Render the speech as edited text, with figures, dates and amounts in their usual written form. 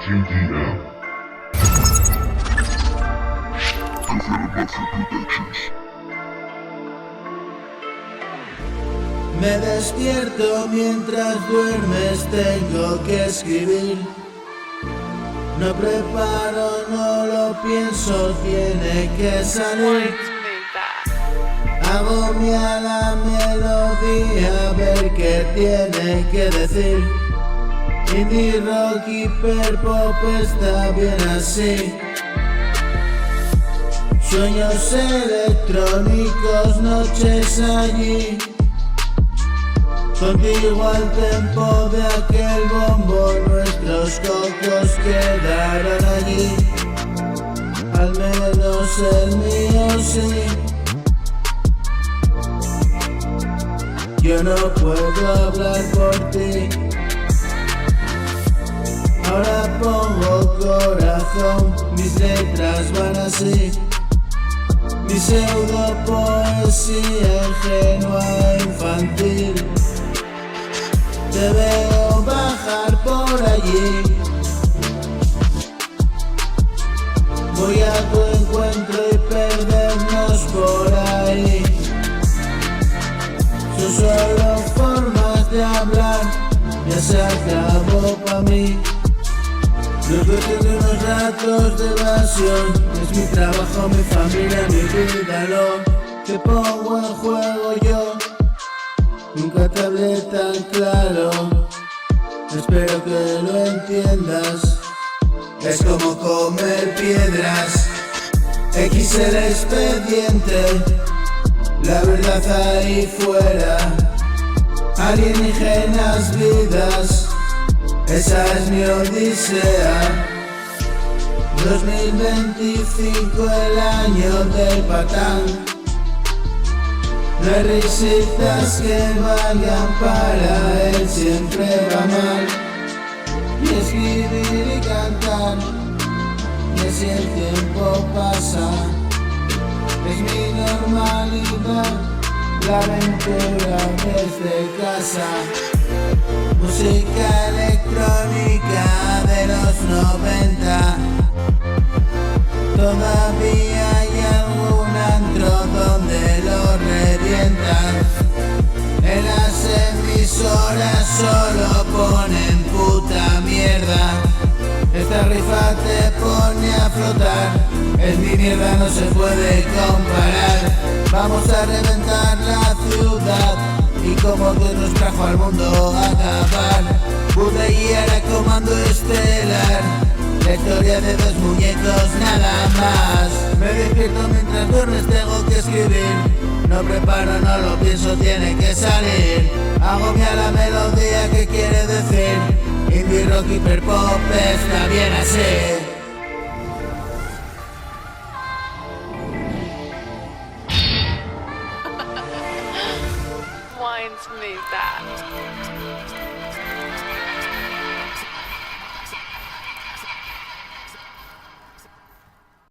JDM. Me despierto mientras duermes, tengo que escribir. No preparo, no lo pienso, tiene que salir. Hago mía la melodía, a ver qué tiene que decir. Indie rock, hiperpop, está bien así. Sueños electrónicos, noches allí. Contigo al tempo de aquel bombo, nuestros cocos quedaron allí. Al menos el mío sí. Yo no puedo hablar por ti. Ahora pongo corazón, mis letras van así. Mi pseudo poesía ingenua e infantil. Te veo bajar por allí. Voy a tu encuentro y perdernos por ahí. Son solo formas de hablar, ya se acabó pa' mí. Luego de unos ratos de evasión, es mi trabajo, mi familia, mi vida, lo que pongo en juego yo. Nunca te hablé tan claro, espero que lo entiendas. Es como comer piedras, X el expediente, la verdad ahí fuera. Alienígenas vidas, esa es mi odisea. 2025 el año del patán. No hay risitas que valgan para él, siempre va mal. Y escribir y cantar, y así el tiempo pasa. Es mi normalidad, la aventura desde casa. Música electrónica de los 90. Todavía hay algún antro donde lo revientan. En las emisoras solo ponen puta mierda. Esta rifa te pone a flotar, es mi mierda, no se puede comparar. Vamos a reventar la ciudad y como Dios nos trajo al mundo a acabar. Buda y era comando estelar, la historia de dos muñecos nada más. Me despierto mientras duermes, tengo que escribir. No preparo, no lo pienso, tiene que salir. Hago mía la melodía que quiere decir. Indie rock, hiperpop, está bien así. Winds me that.